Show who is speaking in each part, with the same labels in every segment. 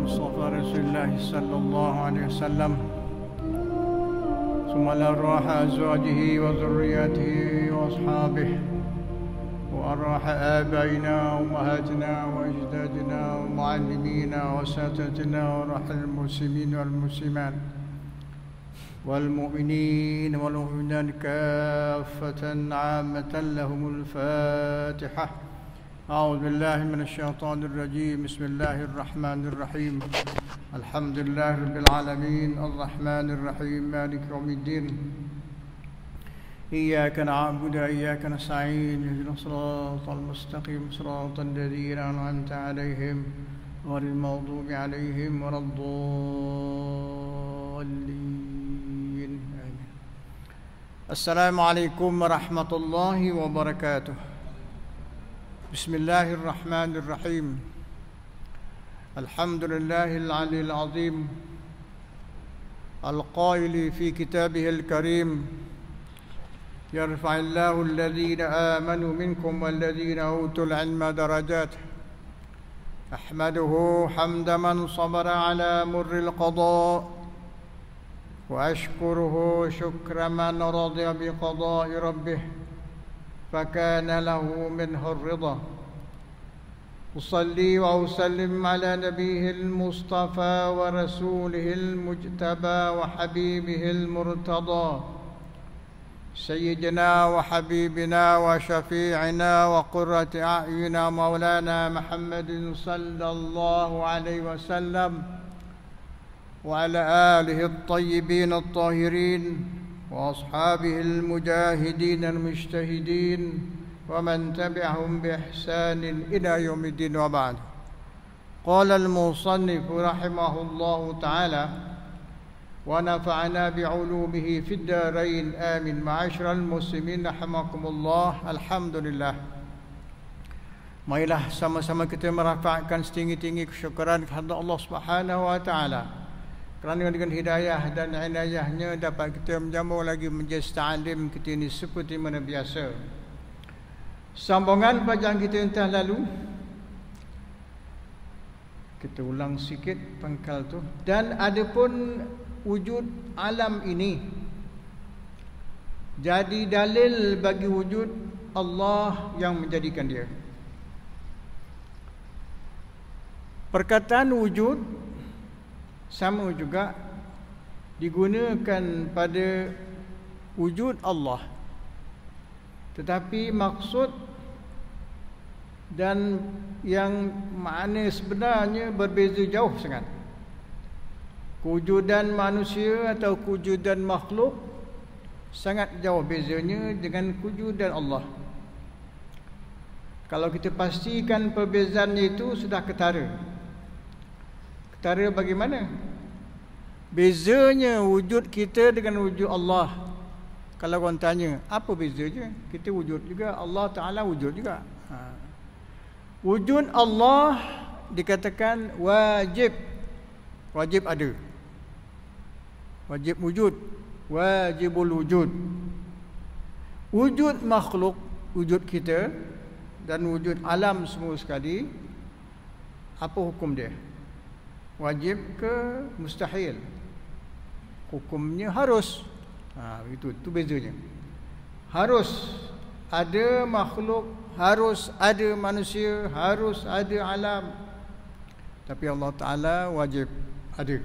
Speaker 1: المصطفى رسول الله صلى الله عليه وسلم ثم على أرواح أزواجه وذرياته وأصحابه وأرواح آبائنا وأمهاتنا وأجدادنا ومعلمينا وأساتذتنا وأرواح المسلمين والمسلمات والمؤمنين والمؤمنات كافة عامة لهم الفاتحة. أعوذ بالله من الشيطان الرجيم. بسم الله الرحمن الرحيم. الحمد لله رب العالمين الرحمن الرحيم مالك يوم الدين. إياك نعبد وإياك نستعين اهدنا الصراط المستقيم صراط الذين أنعمت عليهم غير المغضوب عليهم ولا الضالين. آمين. السلام عليكم ورحمة الله وبركاته. بسم الله الرحمن الرحيم. الحمد لله العلي العظيم القائل في كتابه الكريم: يرفع الله الذين آمنوا منكم والذين أوتوا العلم درجات. أحمده حمد من صبر على مر القضاء، وأشكره شكر من رضي بقضاء ربه فكان له منه الرضا. أصلي وأسلم على نبيه المصطفى ورسوله المجتبى وحبيبه المرتضى سيدنا وحبيبنا وشفيعنا وقرة أعيننا مولانا محمد صلى الله عليه وسلم وعلى آله الطيبين الطاهرين وأصحابه المجاهدين المجتهدين ومن تبعهم بإحسان إلى يوم الدين وبعد. قال المصنف رحمه الله تعالى: ونفعنا بعلومه في الدارين آمين. معاشر المسلمين رحمكم الله. Alhamdulillah. Marilah sama-sama kita merafakkan setinggi-tinggi kesyukuran kepada Allah Subhanahu wa taala kerana dengan hidayah dan inayahnya dapat kita menjamu lagi menjadi ta'lim kita ini seperti mana biasa. Sambungan bacaan kita yang telah lalu, kita ulang sikit pangkal tu. Dan adapun wujud alam ini jadi dalil bagi wujud Allah yang menjadikan dia. Perkataan wujud sama juga digunakan pada wujud Allah, tetapi maksud dan yang makna sebenarnya berbeza jauh sangat. Kewujudan manusia atau kewujudan makhluk sangat jauh bezanya dengan kewujudan Allah. Kalau kita pastikan perbezaannya itu sudah ketara. Ketara bagaimana? Bezanya wujud kita dengan wujud Allah. Kalau orang tanya, apa bezanya? Kita wujud juga, Allah Ta'ala wujud juga. Wujud Allah dikatakan wajib. Wajib ada. Wajib wujud. Wajibul wujud. Wujud makhluk, wujud kita dan wujud alam semua sekali, apa hukum dia? Wajib ke mustahil? Hukumnya harus. Itu bezanya. Harus ada makhluk, harus ada manusia, harus ada alam. Tapi Allah Ta'ala wajib ada.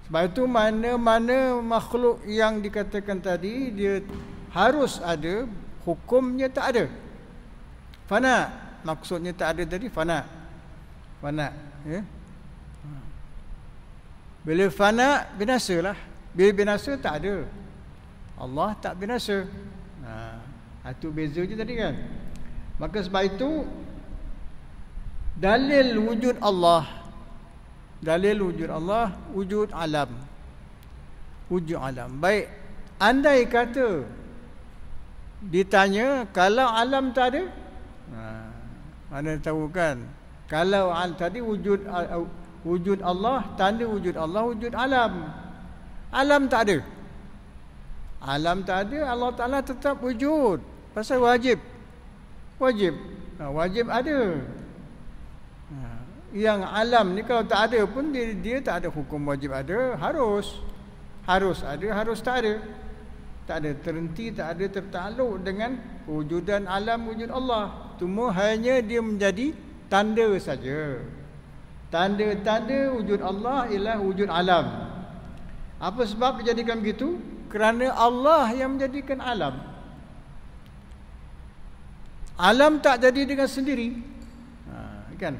Speaker 1: Sebab itu mana-mana makhluk yang dikatakan tadi dia harus ada, hukumnya tak ada. Fana. Maksudnya tak ada tadi fana. Fana, ya. Bila fana, binasalah. Bila binasa, tak ada. Allah tak binasa. Itu beza je tadi kan. Maka sebab itu dalil wujud Allah, dalil wujud Allah, wujud alam. Wujud alam. Baik, andai kata ditanya kalau alam tak ada, mana tahu kan, kalau tadi wujud Allah, tanda wujud Allah, wujud alam. Alam tak ada. Alam tak ada, Allah Ta'ala tetap wujud. Pasal wajib. Wajib. Wajib ada. Yang alam ni kalau tak ada pun dia tak ada hukum wajib ada, harus ada, harus tak ada. Tak ada terhenti, tak ada tertakluk dengan wujudan alam, wujud Allah. Cuma hanya dia menjadi tanda saja. Tanda-tanda wujud Allah ialah wujud alam. Apa sebab dijadikan begitu? Kerana Allah yang menjadikan alam. Alam tak jadi dengan sendiri. Kan?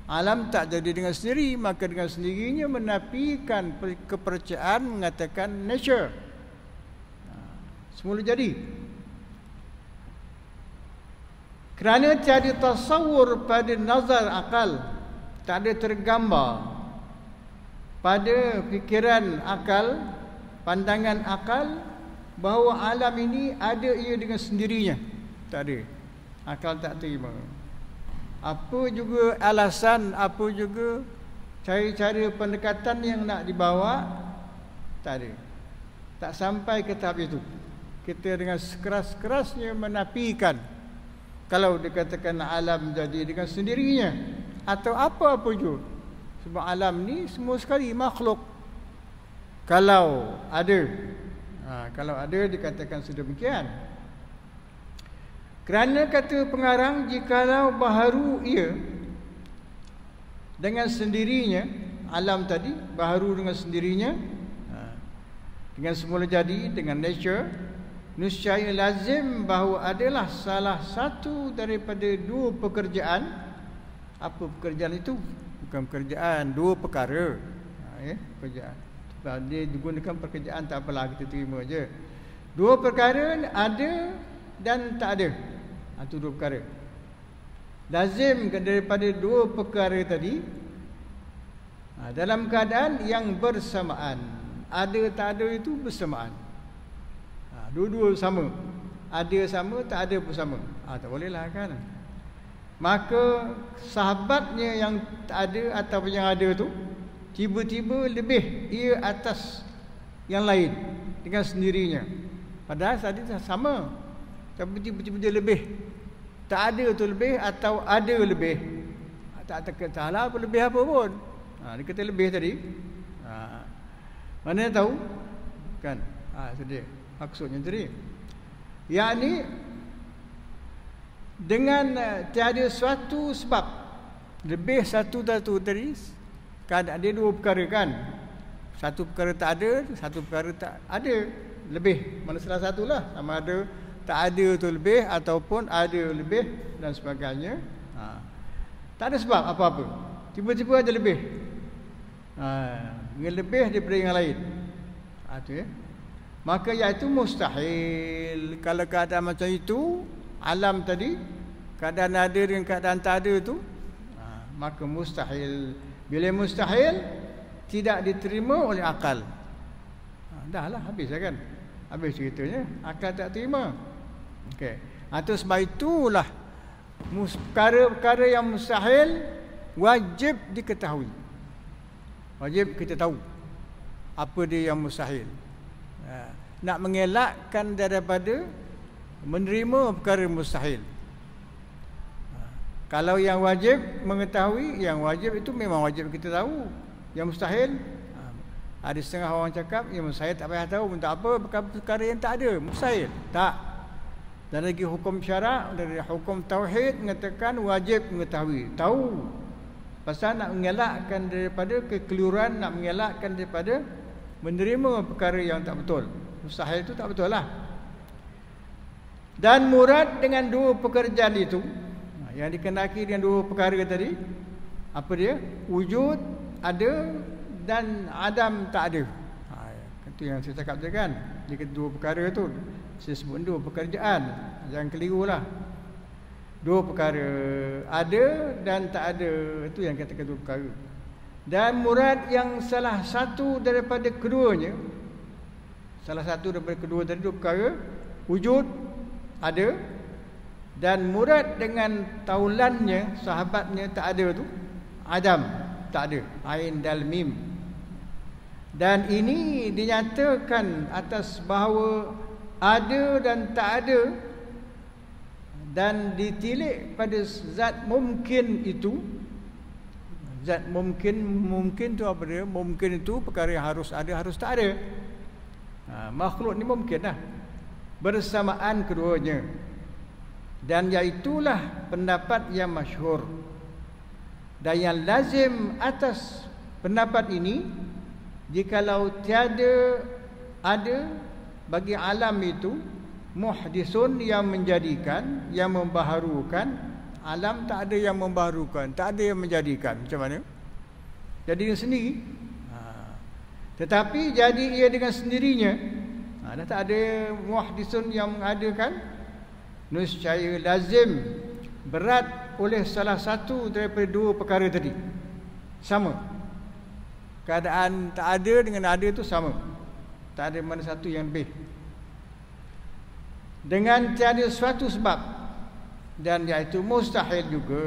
Speaker 1: Alam tak jadi dengan sendiri, maka dengan sendirinya menafikan kepercayaan mengatakan nature. Semula jadi. Kerana tiada tasawur pada nazar akal, tak ada tergambar pada fikiran akal, pandangan akal, bahawa alam ini ada ia dengan sendirinya. Tak ada. Akal tak terima. Apa juga alasan, apa juga cara-cara pendekatan yang nak dibawa, tak ada. Tak sampai ke tahap itu. Kita dengan sekeras-kerasnya menafikan kalau dikatakan alam jadi dengan sendirinya atau apa-apa juga. Sebab alam ni semua sekali makhluk. Kalau ada dikatakan sedemikian. Kerana kata pengarang, jikalau baharu ia dengan sendirinya, alam tadi baharu dengan sendirinya, dengan semula jadi, dengan nature, niscaya lazim bahawa adalah salah satu daripada dua pekerjaan. Apa pekerjaan itu? Bukan pekerjaan, dua perkara. Pekerjaan. Sebab dia digunakan pekerjaan, tak apalah, kita terima je. Dua perkara ada dan tak ada. Itu dua perkara. Lazim daripada dua perkara tadi dalam keadaan yang bersamaan. Ada tak ada itu bersamaan. Dua-dua sama. Ada sama, tak ada pun sama. Tak bolehlah kan. Maka sahabatnya yang tak ada atau yang ada tu tiba-tiba lebih ia atas yang lain dengan sendirinya. Padahal tadi sama, tapi tiba-tiba dia lebih. Tak ada tu lebih atau ada lebih. Tak salah apa lebih apa pun. Dia kata lebih tadi. Mana tahu kan? Itu dia maksudnya tadi. Yakni dengan tiada suatu sebab, lebih satu tadi, kan ada dua perkara kan. Satu perkara tak ada, satu perkara tak ada, lebih. Mana salah satulah, sama ada tak ada tu lebih ataupun ada lebih dan sebagainya. Tak ada sebab apa-apa, tiba-tiba ada lebih. Dengan lebih daripada yang lain. Itu ya. Maka iaitu mustahil. Kalau keadaan macam itu, alam tadi, keadaan ada dengan keadaan tak ada tu, maka mustahil. Bila mustahil, tidak diterima oleh akal. Dah lah, habis lah kan. Habis ceritanya, akal tak terima. Okey. Itu sebab itulah perkara-perkara yang mustahil wajib diketahui. Wajib kita tahu apa dia yang mustahil. Nak mengelakkan daripada menerima perkara mustahil. Kalau yang wajib mengetahui, yang wajib itu memang wajib kita tahu. Yang mustahil, ada setengah orang cakap yang mustahil tak payah tahu pun tak apa, perkara yang tak ada mustahil. Tak. Dan lagi hukum syarak, dari hukum tauhid mengatakan wajib mengetahui, tahu. Pasal nak mengelakkan daripada kekeliruan, nak mengelakkan daripada menerima perkara yang tak betul. Mustahil itu tak betul lah. Dan murad dengan dua pekerjaan itu, yang dikenaki dengan dua perkara tadi, apa dia? Wujud ada dan adam tak ada. Itu yang saya cakap tadi kan. Dia kata dua perkara tu, saya sebut dua pekerjaan. Jangan keliru lah. Dua perkara, ada dan tak ada. Itu yang katakan dua perkara. Dan murad yang salah satu daripada keduanya, salah satu daripada kedua tadi dua perkara, wujud ada, dan murad dengan taulannya, sahabatnya tak ada tu, adam, tak ada, ain dal mim. Dan ini dinyatakan atas bahawa ada dan tak ada, dan ditilik pada zat mungkin itu, Zat mungkin tu apa dia? Mungkin itu perkara yang harus ada, harus tak ada. Makhluk ni mungkin lah bersamaan keduanya. Dan iaitulah pendapat yang masyhur. Dan yang lazim atas pendapat ini, jikalau tiada ada bagi alam itu muhdisun yang menjadikan, yang membaharukan. Alam tak ada yang membaharukan, tak ada yang menjadikan. Macam mana? Jadi dengan sendiri. Tetapi jadi ia dengan sendirinya. Dah tak ada muhdisun yang mengadakan. Nescaya lazim berat oleh salah satu daripada dua perkara tadi. Sama. Keadaan tak ada dengan ada itu sama. Tak ada mana satu yang lebih. Dengan tiada suatu sebab. Dan iaitu mustahil juga.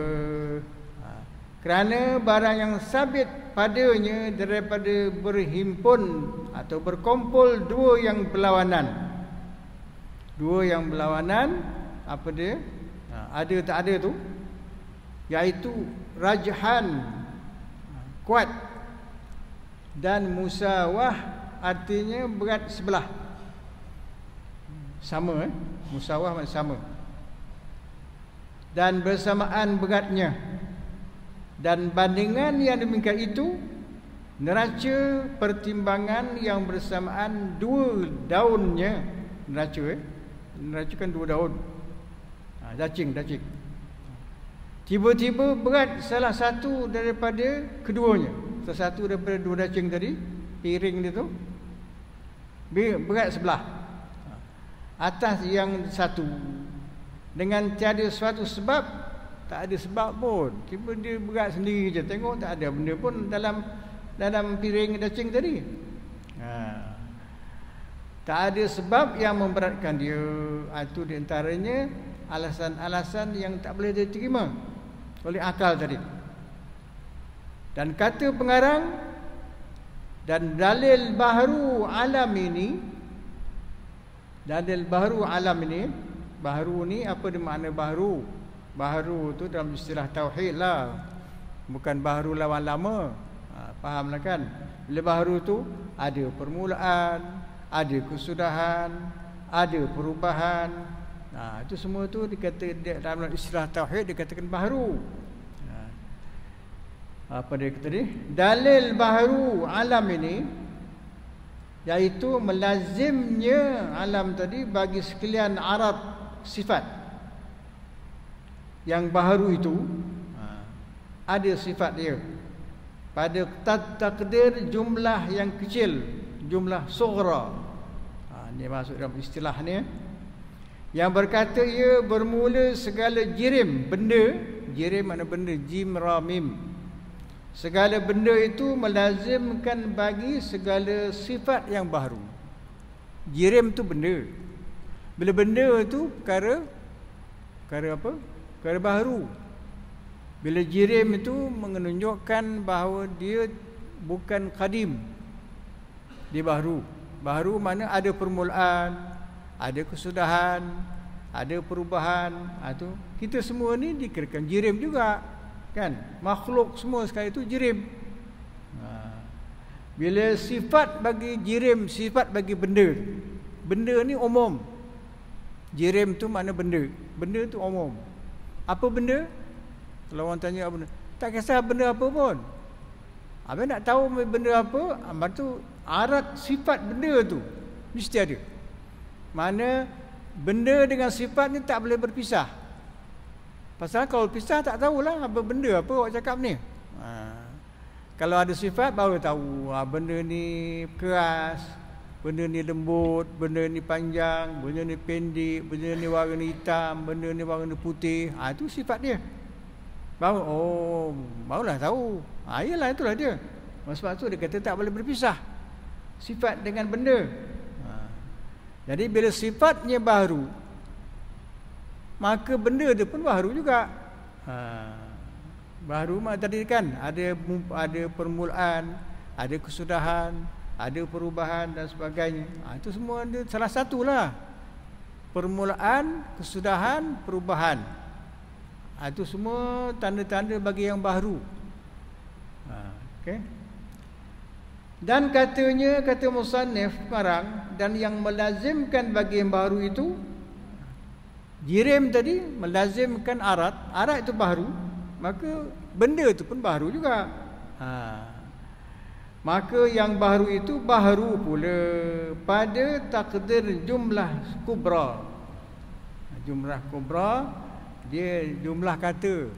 Speaker 1: Kerana barang yang sabit padanya daripada berhimpun atau berkumpul dua yang berlawanan. Dua yang berlawanan, apa dia? Ada tak ada tu, iaitu rajhan, kuat, dan musawah, artinya berat sebelah. Sama, musawah maksudnya sama. Dan bersamaan beratnya. Dan bandingan yang demikian itu, neraca pertimbangan yang bersamaan dua daunnya. Neraca neraca kan dua daun. Dacing. Tiba-tiba berat salah satu daripada keduanya. Salah satu daripada dua dacing tadi, piring dia tu, berat sebelah atas yang satu. Dengan tiada suatu sebab, tak ada sebab pun, tiba dia berat sendiri je. Tengok tak ada benda pun dalam piring dacing tadi. Tak ada sebab yang memberatkan dia. Itu di antaranya alasan-alasan yang tak boleh diterima oleh akal tadi. Dan kata pengarang, dan dalil baharu alam ini, dalil baharu alam ini, baharu ni apa dia makna baharu? Baharu tu dalam istilah tauhid lah, bukan baharu lawan lama. Fahamlah kan? Bila baharu tu ada permulaan, ada kesudahan, ada perubahan. Itu semua tu dikata dalam istilah tauhid dikatakan baharu. Apa dia kata ni? Dalil baharu alam ini, iaitu melazimnya alam tadi bagi sekalian arad sifat. Yang baharu itu ada sifat dia pada takdir jumlah yang kecil, jumlah sughra. Ini masuk dalam istilah ni, yang berkata ia bermula segala jirim, benda. Jirim makna benda, jim ra mim. Segala benda itu melazimkan bagi segala sifat yang baharu. Jirim tu benda. Bila benda tu perkara apa? Perkara baharu. Bila jirim itu menunjukkan bahawa dia bukan kadim, dia baharu. Baharu mana ada permulaan, ada kesudahan, ada perubahan. Itu kita semua ni dikirakan jirim juga, kan? Makhluk semua sekali itu jirim. Bila sifat bagi jirim, sifat bagi benda. Benda ni umum. Jirim tu makna benda. Benda tu umum. Apa benda? Kalau orang tanya apa benda, tak kisah benda apa pun. Abang nak tahu benda apa, abang tu arat sifat benda tu mesti ada. Mana benda dengan sifat ni tak boleh berpisah. Pasal kalau pisah tak tahulah apa benda apa awak cakap ni. Kalau ada sifat baru tahu benda ni keras, benda ni lembut, benda ni panjang, benda ni pendek, benda ni warna hitam, benda ni warna putih. Itu sifat dia. Barulah tahu. Iyalah itulah dia. Sebab tu dia kata tak boleh berpisah sifat dengan benda. Jadi bila sifatnya baharu, maka benda dia pun baharu juga. Baharu mak tadi kan ada permulaan, ada kesudahan, ada perubahan dan sebagainya. Itu semua dia salah satulah. Permulaan, kesudahan, perubahan. Itu semua tanda-tanda bagi yang baharu. Okey. Dan katanya, kata musannif sekarang, dan yang melazimkan bagi yang baru itu, jirim tadi melazimkan arat. Arat itu baru, maka benda itu pun baru juga. Maka yang baru itu baru pula pada takdir jumlah kubra. Jumlah kubra, dia jumlah kata.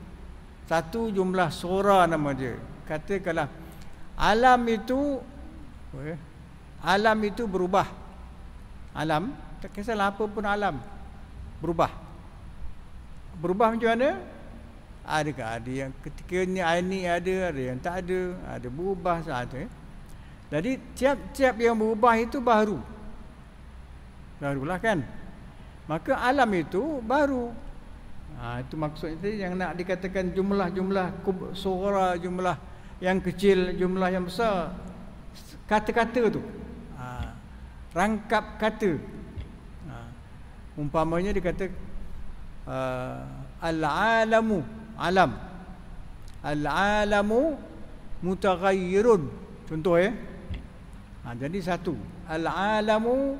Speaker 1: Satu jumlah suara nama dia. Katakanlah alam itu berubah. Alam, tak kisahlah apa pun alam berubah. Berubah macam mana? Adakah ada yang ketika ni ini ada yang tak ada berubah sahaja. Jadi tiap-tiap yang berubah itu barulah kan. Maka alam itu baru. Itu maksudnya yang nak dikatakan jumlah suara, jumlah yang kecil, jumlah yang besar, kata-kata tu, rangkap kata. Umpamanya dikata al-alamu, alam, al-alamu mutaghayyirun, contoh jadi satu, al-alamu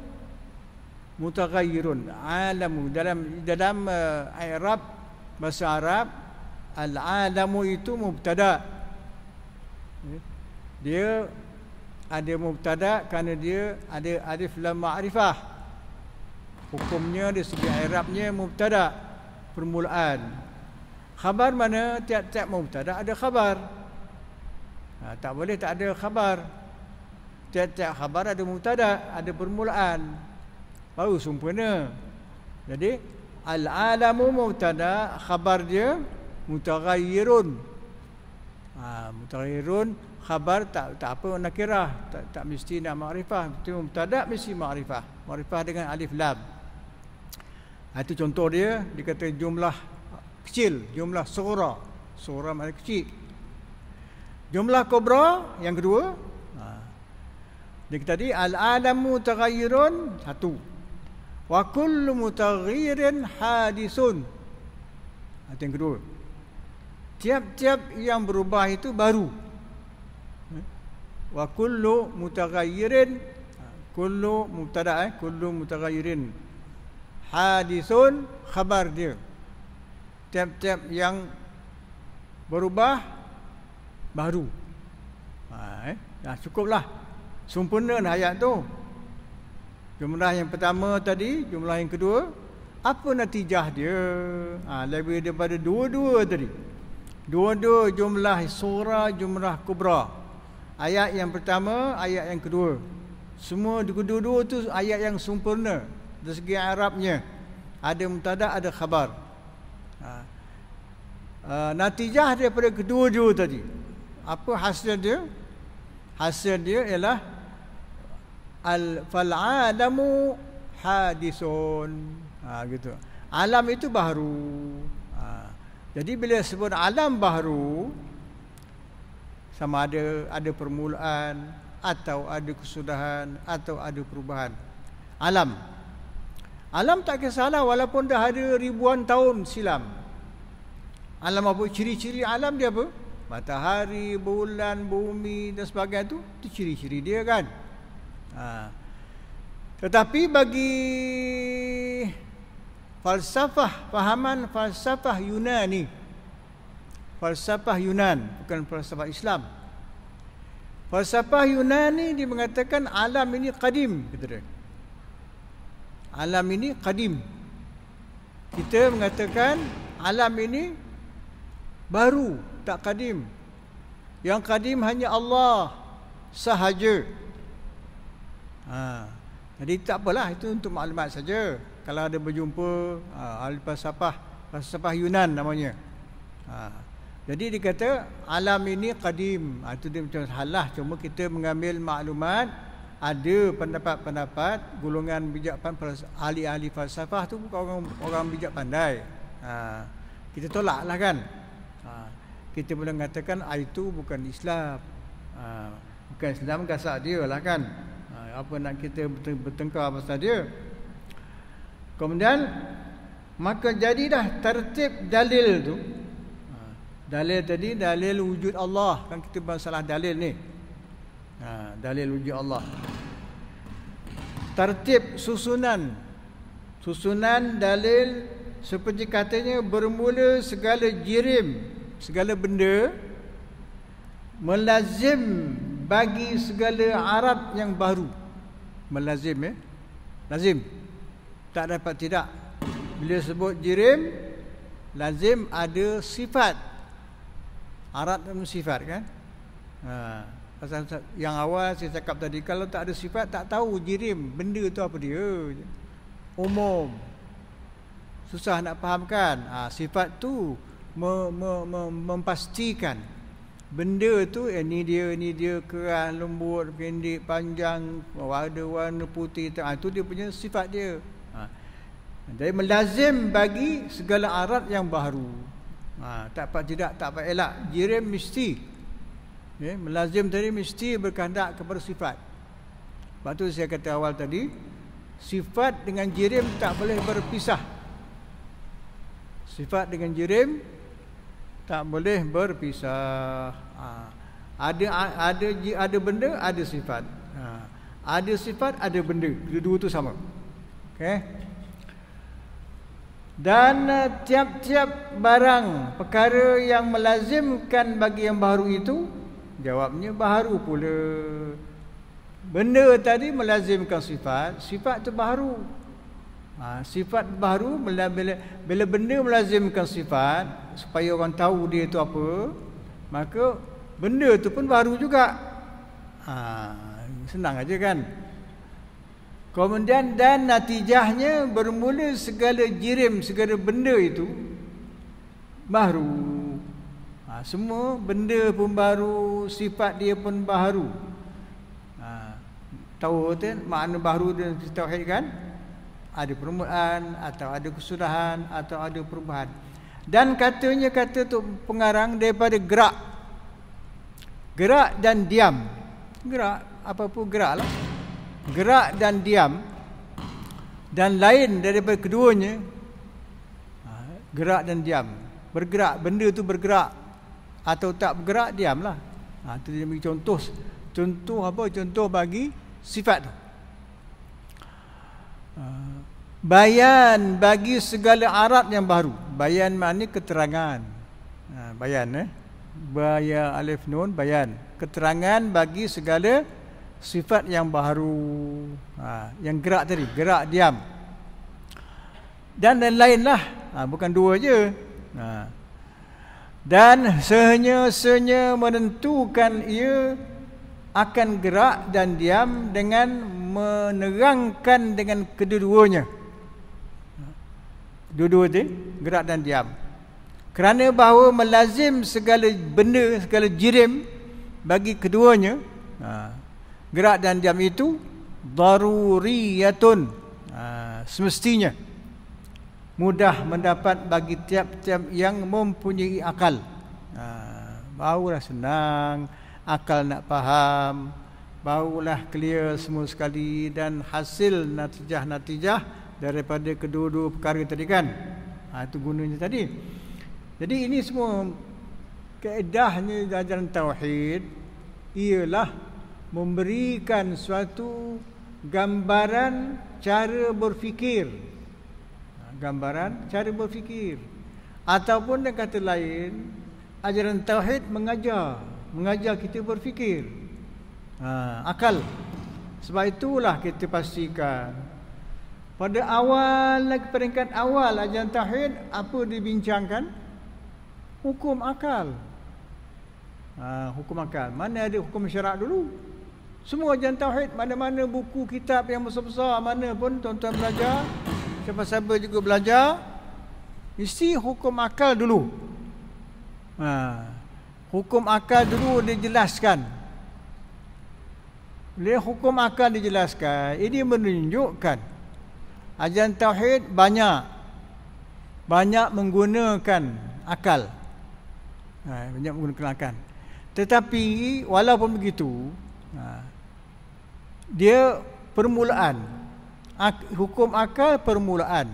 Speaker 1: mutaghayyirun. Alamu dalam i'rab bahasa Arab, al-alamu itu mubtada. Dia ada mubtada kerana dia ada alif lam ma'rifah. Hukumnya dari segi i'rabnya mubtada, permulaan. Khabar mana? Tiap-tiap mubtada ada khabar. Tak boleh tak ada khabar. Tiap-tiap khabar ada mubtada, ada permulaan, baru sempurna. Jadi al-alamu mubtada, khabar dia mutaghayyirun. Mutaghayyirun khabar tak apa nakirah, tak mesti nak makrifah. Itu mubtada mesti makrifah. Makrifah dengan alif lam. Itu contoh dia, dikata jumlah kecil, jumlah sughra. Sughra maknanya kecil. Jumlah kubra yang kedua, dia tadi al-alamu mutaghayyirun, satu. Wa kullu mutaghayyirin hadisun. Itu yang kedua. Tiap-tiap yang berubah itu baru. Wa kullu mutaghayyirin, kullu mubtada, kullu mutaghayyirin hadisun, khabar dia. Tiap-tiap yang berubah baru. Cukuplah. Sempurna ayat tu. Jumlah yang pertama tadi, jumlah yang kedua, apa natijah dia? Lebih daripada dua-dua tadi. Dua-dua jumlah surah, jumlah kubra. Ayat yang pertama, ayat yang kedua. Semua dua-dua tu ayat yang sempurna dari segi Arabnya. Ada mubtada, ada khabar. Natijah daripada kedua-dua tadi, apa hasil dia? Hasil dia ialah fal-alamu hadisun. Gitu. Alam itu baru. Jadi bila sebut alam baru, sama ada permulaan, atau ada kesudahan, atau ada perubahan. Alam tak kisahlah walaupun dah ada ribuan tahun silam. Alam apa? Ciri-ciri alam dia apa? Matahari, bulan, bumi dan sebagainya itu ciri-ciri dia kan. Tetapi bagi fahaman falsafah Yunani, falsafah Yunan, bukan falsafah Islam. Falsafah Yunani dia mengatakan alam ini qadim, kata dia. Alam ini qadim. Kita mengatakan alam ini baru, tak qadim. Yang qadim hanya Allah sahaja. Jadi tak apalah, itu untuk maklumat saja. Kalau ada berjumpa ahli falsafah Yunan namanya. Jadi dia kata alam ini qadim. Itu dia macam salah. Cuma kita mengambil maklumat. Ada pendapat-pendapat golongan bijak ahli-ahli falsafah tu bukan orang bijak pandai. Kita tolaklah kan. Kita boleh mengatakan itu bukan Islam. Bukan Islam, kasar dia lah kan. Apa nak kita bertengkar pasal dia. Kemudian maka jadilah tertib dalil tu. Dalil tadi dalil wujud Allah. Kan kita masalah dalil ni. Dalil wujud Allah. Tertib susunan dalil seperti katanya bermula segala jirim, segala benda melazim bagi segala arat yang baru. Melazim lazim. Tak dapat tidak. Bila sebut jirim, lazim ada sifat. Arat dan sifat kan? Pasal yang awal saya cakap tadi, kalau tak ada sifat tak tahu jirim, benda tu apa dia. Umum. Susah nak fahamkan. Sifat tu memastikan benda tu ni dia keras, lembut, pendek, panjang, ada warna putih, itu dia punya sifat dia. Jadi melazim bagi segala arat yang baru. Tak apa tidak, tak apa elak. Jirim mesti melazim tadi mesti berkehendak kepada sifat. Sebab tu saya kata awal tadi, sifat dengan jirim tak boleh berpisah. Sifat dengan jirim tak boleh berpisah. Ada benda, ada sifat. Ada sifat, ada benda. Kedua tu sama. Okey. Dan tiap-tiap barang perkara yang melazimkan bagi yang baru itu, jawabnya baharu pula. Benda tadi melazimkan sifat, sifat tu baharu. Sifat baharu bila benda melazimkan sifat supaya orang tahu dia tu apa, maka benda tu pun baru juga. Senang aja kan. Kemudian dan natijahnya bermula segala jirim, segala benda itu baru. Semua benda pun baru, sifat dia pun baru. Tahu kan makna baru dalam tauhid kan? Ada permulaan atau ada kesudahan atau ada perubahan. Dan katanya kata tu pengarang daripada gerak dan diam. Gerak apa pun gerak lah. Gerak dan diam, dan lain daripada keduanya. Gerak dan diam, bergerak, benda tu bergerak atau tak bergerak, diamlah. Itu dia bagi contoh. Contoh apa? Contoh bagi sifat tu. Bayan bagi segala arat yang baru. Bayan maknanya keterangan. Bayan Baya alif nun bayan, keterangan bagi segala sifat yang baru. Yang gerak tadi, gerak diam. Dan lain-lain lah. Bukan dua je. Dan senya menentukan ia akan gerak dan diam dengan menerangkan dengan kedua-duanya. Dua-dua tu gerak dan diam. Kerana bahawa melazim segala benda, segala jirim bagi keduanya, gerak dan diam itu daruriyatun, semestinya mudah mendapat bagi tiap-tiap yang mempunyai akal. Barulah senang akal nak faham, barulah clear semua sekali, dan hasil natijah-natijah daripada kedua-dua perkara tadi kan. Itu gunanya tadi. Jadi ini semua kaedahnya ajaran tauhid ialah memberikan suatu gambaran cara berfikir. Gambaran cara berfikir. Ataupun dengan kata lain, ajaran tauhid mengajar kita berfikir. Akal. Sebab itulah kita pastikan pada awal lagi, peringkat awal ajaran tauhid, apa dibincangkan? Hukum akal. Hukum akal. Mana ada hukum syarak dulu? Semua ajaran tauhid, mana-mana buku kitab yang besar-besar, mana pun tuan-tuan belajar, siapa-siapa juga belajar, mesti hukum akal dulu. Hukum akal dulu dijelaskan. Bila hukum akal dijelaskan, ini menunjukkan ajaran tauhid banyak menggunakan akal. Banyak menggunakan akal. Tetapi walaupun begitu, dia permulaan. Hukum akal permulaan.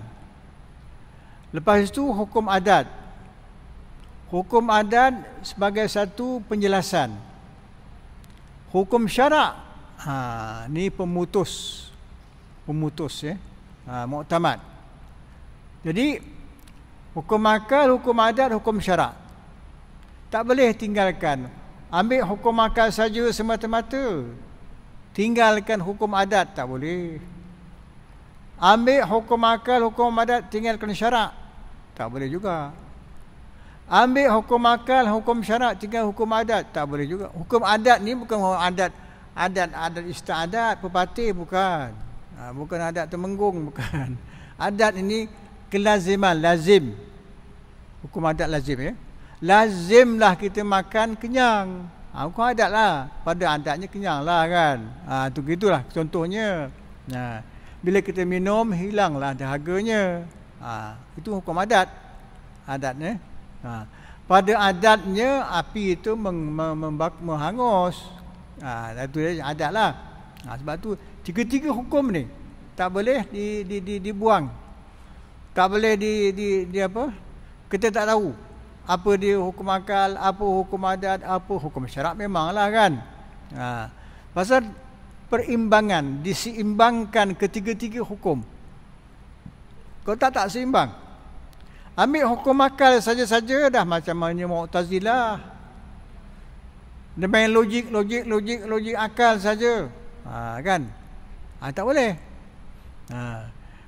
Speaker 1: Lepas itu hukum adat. Hukum adat sebagai satu penjelasan. Hukum syarak, ni pemutus ya, muktamad. Jadi hukum akal, hukum adat, hukum syarak. Tak boleh tinggalkan. Ambil hukum akal saja semata-mata. Tinggalkan hukum adat, tak boleh. Ambil hukum akal, hukum adat, tinggalkan syarak, tak boleh juga. Ambil hukum akal, hukum syarak, tinggal hukum adat, tak boleh juga. Hukum adat ni bukan adat istiadat, pepatih, bukan. Bukan adat temenggung, bukan. Adat ini kelaziman, lazim. Hukum adat lazim ya. Lazimlah kita makan kenyang. Hukum adat lah. Pada adatnya kenyang lah kan. Tu gitulah contohnya. Bila kita minum, hilanglah dahaganya. Itu hukum adat. Adatnya. Pada adatnya api itu menghangus. Itu adat lah. Sebab tu tiga-tiga hukum ni tak boleh dibuang. Tak boleh di apa? Kita tak tahu apa dia hukum akal, apa hukum adat, apa hukum syarak, memanglah kan. Pasal perimbangan, diseimbangkan ketiga-tiga hukum. Kalau tak seimbang. Ambil hukum akal saja-saja dah macam mana Mu'tazilah. Dia main logik akal saja. Kan? Tak boleh.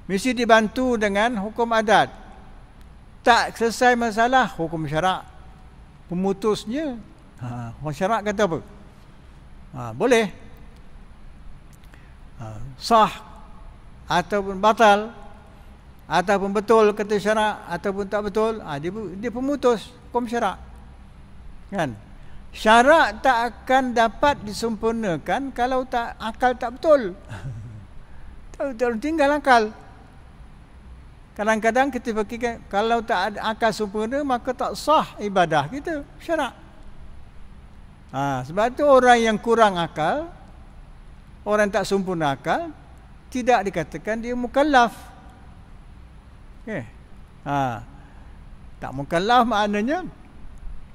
Speaker 1: Mesti dibantu dengan hukum adat. Tak selesai masalah, hukum syarak pemutusnya. Hukum syarak kata apa? Boleh sah ataupun batal, ataupun betul kata syarak ataupun tak betul, dia pemutus hukum syarak. Kan? Syarak tak akan dapat disempurnakan kalau akal tak betul. Tak tinggal akal. Kadang-kadang kita fikirkan kalau tak ada akal sempurna maka tak sah ibadah kita, syarak. Sebab tu orang yang kurang akal, orang tak sempurna akal, tidak dikatakan dia mukallaf. Tak mukallaf maknanya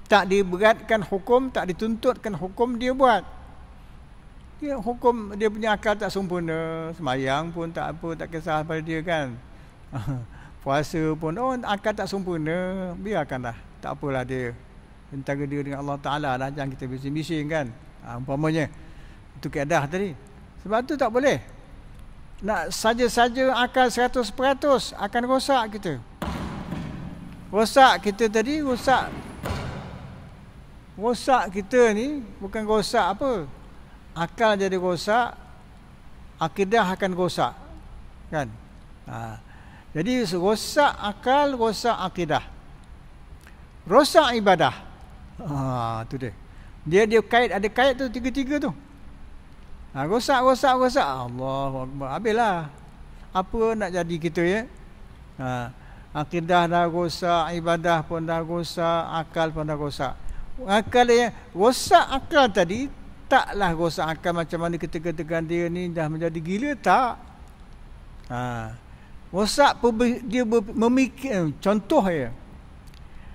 Speaker 1: tak diberatkan hukum, tak dituntutkan hukum dia buat. Dia hukum, dia punya akal tak sempurna, semayang pun tak apa, tak kisah pada dia kan. Puasa pun akal tak sempurna, biarkanlah, tak apalah dia. Antara dia dengan Allah Ta'ala lah, jangan kita bising-bising kan. Umpamanya itu kaedah tadi. Sebab tu tak boleh nak saja-saja akal 100% akan rosak kita. Rosak kita tadi, rosak kita ni bukan rosak apa. Akal jadi rosak, akidah akan rosak. Kan? Jadi rosak akal, rosak akidah, rosak ibadah. Tu dia. Dia kait, ada kait tu tiga-tiga tu. Rosak. Allahu Akbar. Habislah. Apa nak jadi kita ya? Akidah dah rosak, ibadah pun dah rosak, akal pun dah rosak. Akal yang rosak akal tadi, taklah rosak akal macam mana kita katakan dia ni dah menjadi gila, tak. Rosak dia memikir, contoh ya.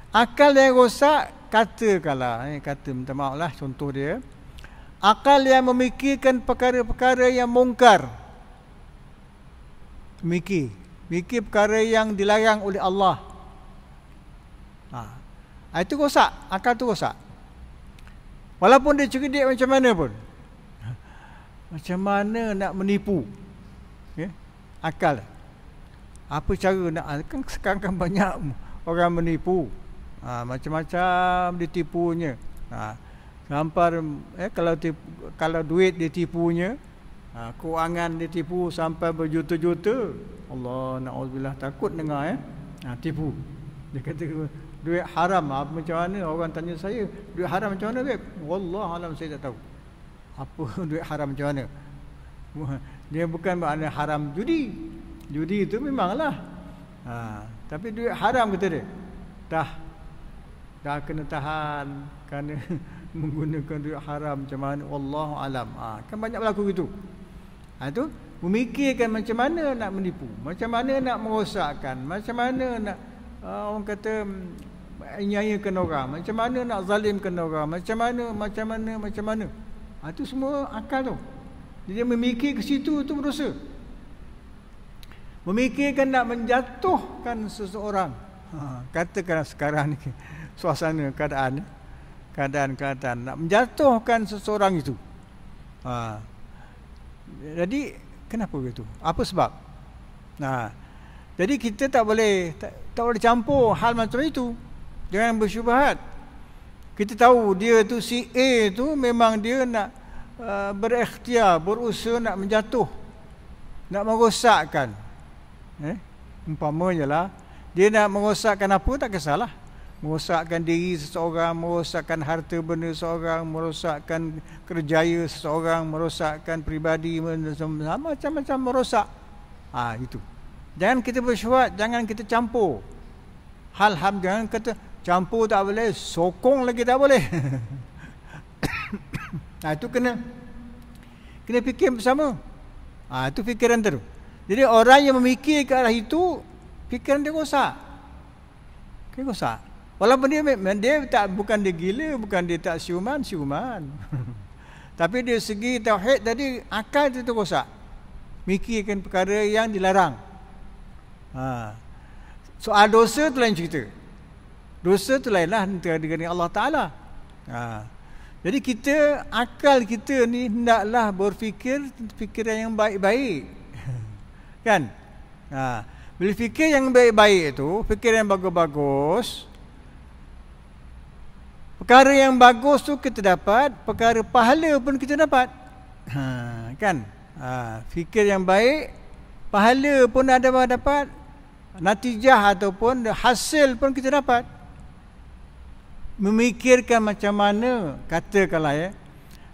Speaker 1: Akal yang rosak, kata minta maaf lah, contoh dia. Akal yang memikirkan perkara-perkara yang mungkar. Mikir perkara yang dilarang oleh Allah. Itu rosak, akal tu rosak. Walaupun dia cerdik macam mana pun. Macam mana nak menipu? Akal. Apa cara nak, kan sekarang kan banyak orang menipu. Macam-macam ditipunya. Sampai kalau duit ditipunya, kewangan ditipu sampai berjuta-juta. Allah, na'udzubillah, takut dengar tipu. Dia kata duit haram macam mana? Orang tanya saya, duit haram macam mana, beb? Wallahualam, saya tak tahu. Apa duit haram macam mana? Dia bukan makna haram judi. Judi itu memanglah. Tapi duit haram kata dia. Dah kena tahan kerana menggunakan duit haram macam mana, wallahu alam. Kan banyak berlaku gitu. Itu memikirkan macam mana nak menipu, macam mana nak merosakkan, macam mana nak orang kata nyanyikan orang, macam mana nak zalimkan orang, macam mana. Itu semua akal tu. Jadi memikir ke situ tu berdosa. Memikirkan nak menjatuhkan seseorang. Katakan sekarang ni suasana keadaan nak menjatuhkan seseorang itu. Jadi kenapa begitu? Apa sebab? Jadi kita tak boleh campur hal macam itu. Jangan bersyubhat. Kita tahu dia tu si A tu memang dia nak berikhtiar, berusaha nak menjatuh, nak merosakkan. Umpamanya lah, dia nak merosakkan apa, tak kisahlah. Merosakkan diri seseorang, merosakkan harta benda seseorang, merosakkan kerjaya seseorang, merosakkan peribadi, macam-macam merosak. Itu. Jangan kita bersyubhat, jangan kita campur. Hal-hal jangan kata campur tak boleh, sokong lagi tak boleh. Itu kena fikir bersama. Itu fikiran tu. Jadi orang yang memikir ke arah itu, fikiran dia rosak. Walaupun dia bukan dia gila, bukan dia tak siuman. Tapi dari segi tauhid tadi, akal itu rosak. Mikirkan perkara yang dilarang. Soal dosa tu lain cerita. Dosa tu lainlah dengan Allah Ta'ala. Jadi akal kita ni hendaklah berfikir fikiran yang baik-baik. Kan? Bila fikir yang baik-baik itu, fikiran yang bagus-bagus, perkara yang bagus tu kita dapat, perkara pahala pun kita dapat. Kan? Fikir yang baik, pahala pun dapat, natijah ataupun hasil pun kita dapat. Memikirkan macam mana, katakanlah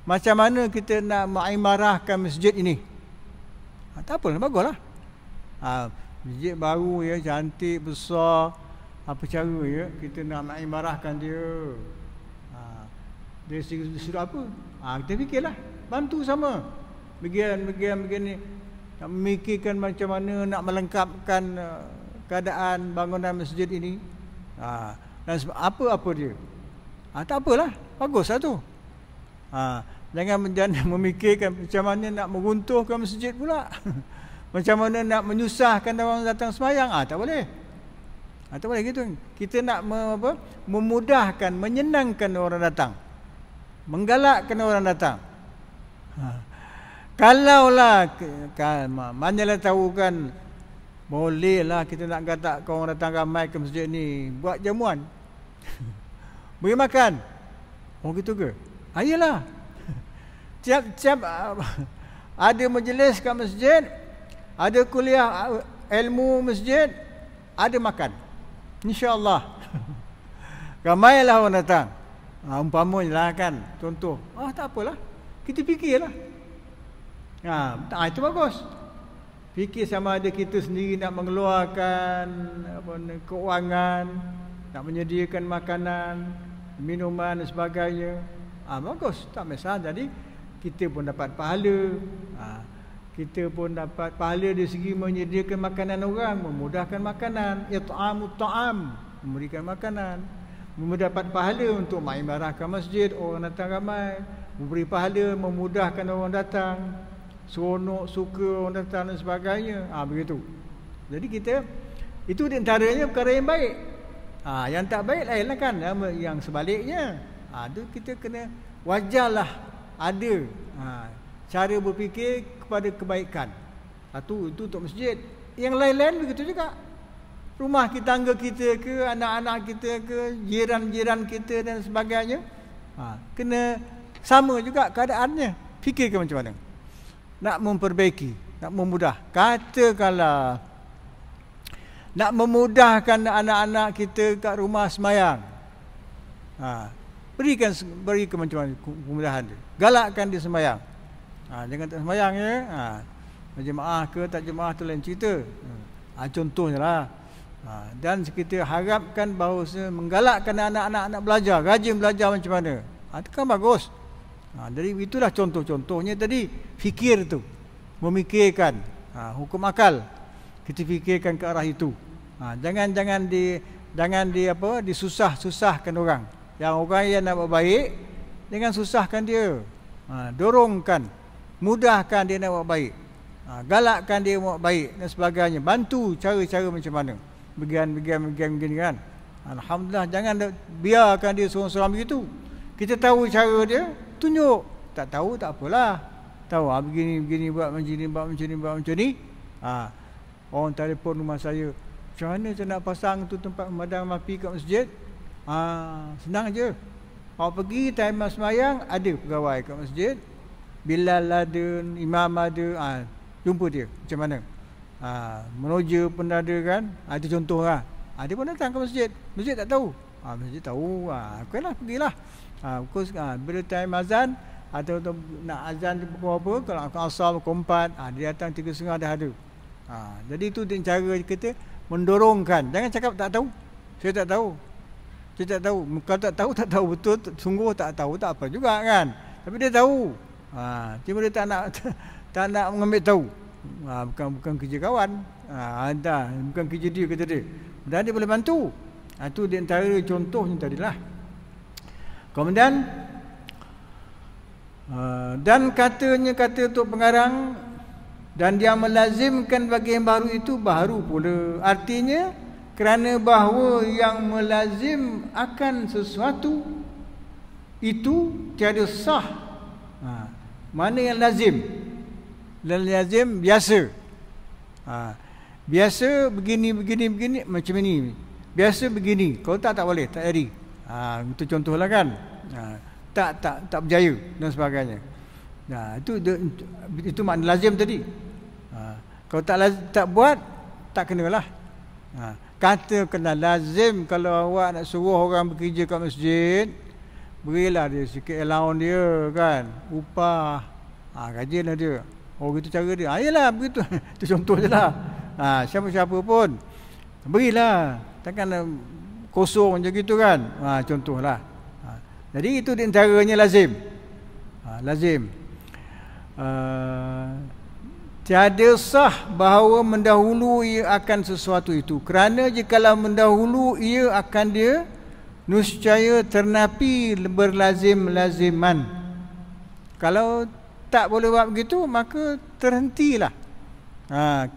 Speaker 1: macam mana kita nak mengimarahkan masjid ini. Tak apa, baguslah. Masjid baru cantik, besar. Apa cara kita nak mengimarahkan dia? Dari sudut apa? Kita fikirlah, bantu sama. Bagian ni nak memikirkan macam mana nak melengkapkan keadaan bangunan masjid ini. Dan apa dia? Tak apalah, baguslah tu. Jangan memikirkan macam mana nak meruntuhkan masjid pula. Macam mana nak menyusahkan orang datang sembahyang. Tak boleh. Tak boleh gitu. Kita nak memudahkan, menyenangkan orang datang, menggalakkan orang datang. Kalaulah manalah tahu kan, bolehlah kita nak kata orang datang ramai ke masjid ni, buat jamuan. Beri makan. Gitu ke? Iyalah. Tiap ada majlis kat masjid, ada kuliah ilmu masjid, ada makan. InsyaAllah. Ramailah orang datang. Umpamanya lah kan, contoh. Tak apalah. Kita fikirlah. Itu bagus. Fikir sama ada kita sendiri nak mengeluarkan keuangan, nak menyediakan makanan, minuman dan sebagainya. Bagus, tak masalah. Jadi kita pun dapat pahala. Kita pun dapat pahala dari segi menyediakan makanan orang, memudahkan makanan, it'amut ta'am, memberikan makanan, mendapat pahala untuk mengimarahkan masjid, orang datang ramai, memberi pahala, memudahkan orang datang, seronok, suka orang datang dan sebagainya. Begitu. Jadi kita, itu di antaranya perkara yang baik. Yang tak baik lainlah kan, yang sebaliknya. Itu kita kena wajarlah ada cara berfikir kepada kebaikan. Itu untuk masjid. Yang lain-lain begitu juga. Rumah tangga kita ke, anak-anak kita ke, jiran-jiran kita dan sebagainya. Kena sama juga keadaannya. Fikirkan macam mana nak memperbaiki, nak memudah. Katakanlah nak memudahkan anak-anak kita kat rumah semayang, berikan macam mana kemudahan dia. Galakkan dia semayang. Jangan tak semayang ya. Jemaah ke tak jemaah tu lain cerita. Contohnya lah. Dan kita harapkan bahawa menggalakkan anak-anak nak belajar, rajin belajar macam mana. Itu kan bagus. Jadi itulah contoh-contohnya tadi. Fikir tu, memikirkan hukum akal. Kita fikirkan ke arah itu. Jangan Jangan disusah-susahkan orang. Yang orang yang nak buat baik, jangan susahkan dia. Dorongkan, mudahkan dia nak buat baik. Galakkan dia buat baik dan sebagainya. Bantu cara-cara macam mana. Begini kan. Alhamdulillah, jangan biarkan dia seorang-seorang begitu. Kita tahu cara dia, tunjuk. Tak tahu tak apalah. Tahu begini buat macam ni. Orang telefon rumah saya, macam mana saya nak pasang tu tempat pemadam api kat masjid? Senang je. Awak pergi time sembahyang, ada pegawai kat masjid, Bilal ada, imam ada, jumpa dia macam mana. Meroja pun ada kan. Itu contoh lah. Dia pun datang ke masjid. Masjid tak tahu. Masjid tahu. Okeylah, pergilah. Bila time azan, atau nak azan pukul apa, kalau asar pukul 4, dia datang 3.30 dah ada. Jadi itu cara kita mendorongkan. Jangan cakap tak tahu. Saya tak tahu. Kalau tak tahu betul, sungguh tak tahu tak apa juga kan. Tapi dia tahu. Cuma dia tak nak mengambil tahu. Bukan kerja kawan. Bukan kerja dia, kata dia. Dan dia boleh bantu. Itu di antara contohnya tadilah. Kemudian dan kata Tok Pengarang, dan dia melazimkan bagi yang baru itu baru pula. Artinya kerana bahawa yang melazim akan sesuatu itu tiada sah. Mana yang lazim? Lazim biasa. Biasa begini macam ini. Biasa begini. Kalau tak boleh, tak jadi. Itu contohlah kan. Tak berjaya dan sebagainya. Itu makna lazim tadi. Kalau tak buat, tak kenalah. Katakanlah lazim kalau awak nak suruh orang bekerja kat masjid, berilah dia sikit allowance dia kan, upah, gajilah dia. Gitu cara dia. Yalah begitu. Itu contoh je lah. Siapa-siapa pun berilah. Takkan kosong je gitu kan. Contohlah. Jadi itu di antaranya lazim. Lazim. Tiada sah bahawa mendahulu ia akan sesuatu itu. Kerana jikalau mendahulu ia akan dia, niscaya ternapi berlazim-laziman. Kalau tak boleh buat begitu, maka terhentilah.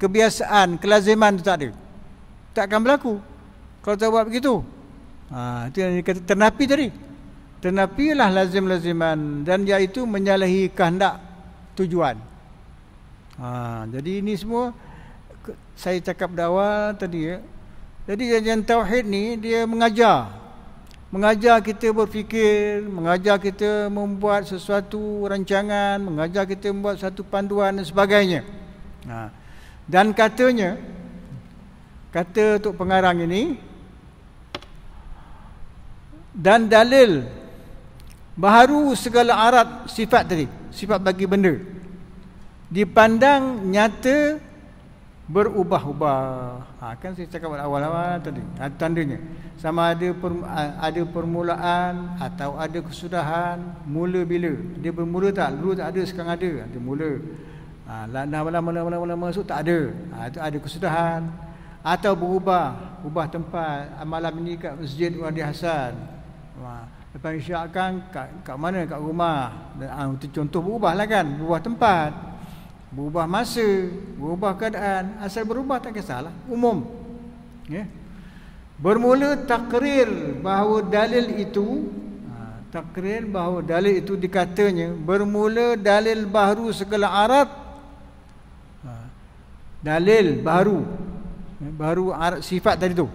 Speaker 1: Kebiasaan, kelaziman itu tak ada. Tak akan berlaku kalau tak buat begitu. Itu yang dikata ternapi tadi. Ternapilah lazim-laziman, dan iaitu menyalahi kehendak tujuan. Jadi ini semua saya cakap di awal tadi ya. Jadi kajian tauhid ni dia mengajar kita berfikir, mengajar kita membuat sesuatu rancangan, mengajar kita membuat satu panduan dan sebagainya. Dan kata Tok Pengarang ini, dan dalil baharu segala arat sifat tadi, sifat bagi benda, dipandang nyata berubah-ubah. Kan saya cakap awal-awal tadi, tandanya sama ada permulaan atau ada kesudahan. Mula bila dia bermula tak? Dulu tak ada, sekarang ada. Dia mula. Lama-lama masuk tak ada. Itu ada kesudahan. Atau ubah tempat. Malam ini kat Masjid Wadi Hasan. Lepas isyak kan kat mana? Kat rumah. Itu contoh berubahlah kan. Berubah tempat, berubah masa, berubah keadaan. Asal berubah tak kisahlah, umum. Bermula takrir bahawa dalil itu, dikatanya bermula dalil baharu segala arat. Dalil baharu arat sifat tadi tu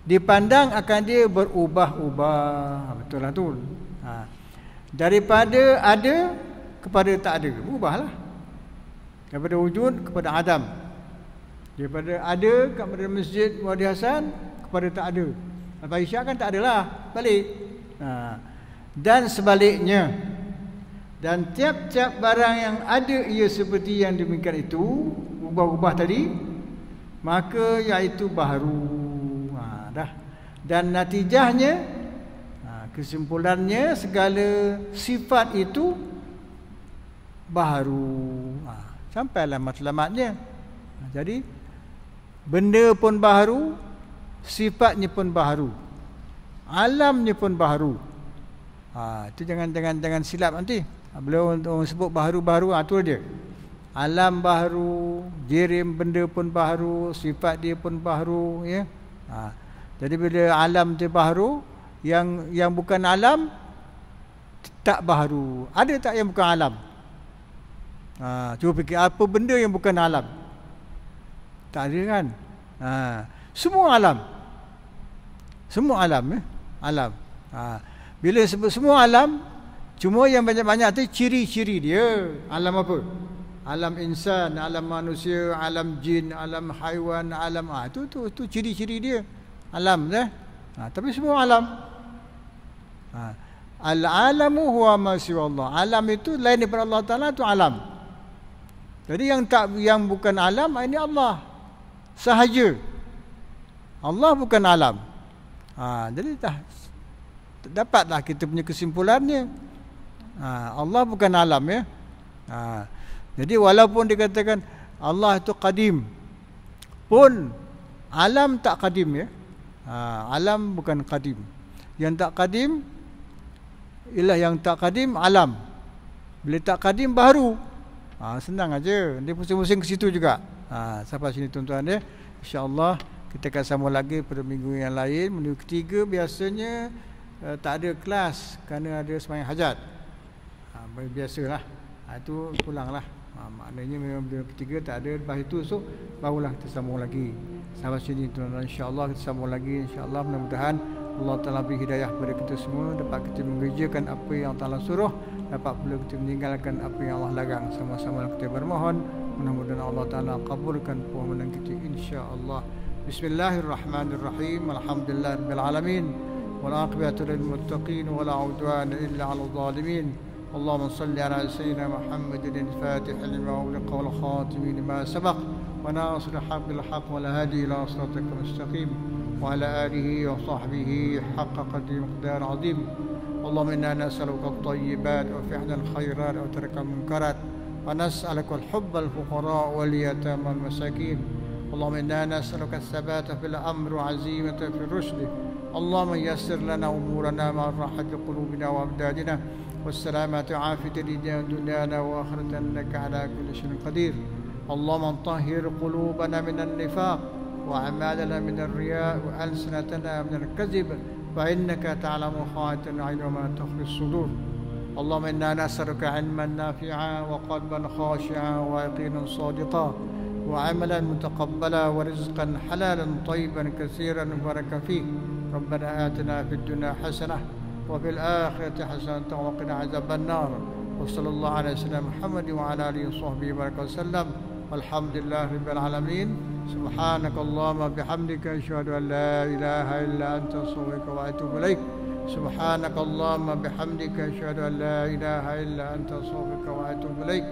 Speaker 1: dipandang akan dia berubah-ubah. Betul lah tu. Daripada ada kepada tak ada, berubahlah. Daripada wujud kepada adam. Daripada ada kepada Masjid Wadi Hasan kepada tak ada. Lepas isyak kan tak adalah, balik. Dan sebaliknya. Dan tiap-tiap barang yang ada ia seperti yang demikian itu, ubah-ubah tadi, maka iaitu baharu. Dan natijahnya, kesimpulannya, segala sifat itu baharu. Sampailah matlamatnya. Jadi benda pun baharu, sifatnya pun baharu, alamnya pun baharu. Itu jangan silap nanti. Beliau orang sebut baharu-baharu, tu dia. Alam baharu, jirim benda pun baharu, sifat dia pun baharu, ya. Jadi bila alam tu baharu, yang bukan alam tak baharu. Ada tak yang bukan alam? Cuba fikir apa benda yang bukan alam? Tak ada kan? Semua alam. Semua alam, ya. Alam. Bila sebut semua alam, cuma yang banyak-banyak tu ciri-ciri dia. Alam apa? Alam insan, alam manusia, alam jin, alam haiwan, alam tu ciri-ciri dia. Alam, ya. Tapi semua alam. Al-alamu huwa ma siwa Allah. Alam itu lain daripada Allah Taala, tu alam. Jadi yang bukan alam ini Allah sahaja. Allah bukan alam. Jadi dapatlah kita punya kesimpulannya. Allah bukan alam, ya. Jadi walaupun dikatakan Allah itu qadim, pun alam tak qadim, ya. Alam bukan qadim. Yang tak qadim ialah yang tak qadim alam. Bila tak qadim baru. Senang aja. Dia pusing-pusing ke situ juga. Sampai sini tuan-tuan, ya. InsyaAllah kita akan sambung lagi pada minggu yang lain. Minggu ketiga biasanya tak ada kelas kerana ada sembahyang hajat. Biasalah. Itu pulanglah. Maknanya memang minggu ketiga tak ada. Lepas itu esok barulah kita sambung lagi. Sampai sini tuan-tuan, insyaAllah kita sambung lagi. InsyaAllah mudah-mudahan Allah Ta'ala beri hidayah kepada kita semua, dapat kita mengerjakan apa yang Allah suruh, dapat pula kita meninggalkan apa yang Allah larang. Sama-sama kita bermohon, mudah-mudahan Allah Ta'ala kabulkan permohonan kita insya-Allah. Bismillahirrahmanirrahim. Alhamdulillahirabbil alamin. Wal aqibatu lil muttaqin wa la udwana illa 'alal zalimin. Allahumma salli ala sayyidina Muhammadin al-Fatih lima ughliqa wal khatim lima sabaq wa nasir al-haqq bil haqq wal hadi ila siratal mustaqim. وعلى آله وصحبه حق قدر مقدار عظيم. اللهم إنا نسألك الطيبات وفعل الخيرات وترك المنكرات ونسألك الحب الفقراء واليتامى والمساكين. اللهم إنا نسألك الثبات في الأمر وعزيمة في الرشد. اللهم يسر لنا أمورنا مع راحة قلوبنا وأبداننا والسلامة عافية دنيانا وآخرتنا إنك على كل شيء قدير. اللهم طهر قلوبنا من النفاق وأعمالنا من الرياء وألسنتنا من الكذب فإنك تعلم خائنة الأعين وما تخفي الصدور. اللهم إنا نسألك علما نافعا وقلبا خاشعا ويقينا صادقا وعملا متقبلا ورزقا حلالا طيبا كثيرا مباركا فيه. ربنا آتنا في الدنيا حسنة وفي الآخرة حسنة وقنا عذاب النار. وصلى الله على سيدنا محمد وعلى آله وصحبه وسلم. والحمد لله رب العالمين. سبحانك اللهم بحمدك أشهد أن لا إله إلا أنت أستغفرك وأتوب إليك. سبحانك اللهم بحمدك أشهد أن لا إله إلا أنت أستغفرك وأتوب إليك.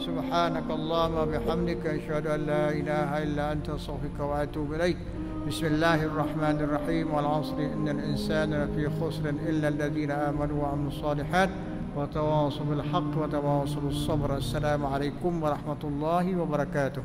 Speaker 1: سبحانك اللهم بحمدك أشهد أن لا إله إلا أنت أستغفرك وأتوب إليك. بسم الله الرحمن الرحيم. والعصر إن الإنسان لفي خسر إلا الذين آمنوا وعملوا الصالحات وتواصوا بالحق وتواصوا بالصبر. السلام عليكم ورحمة الله وبركاته.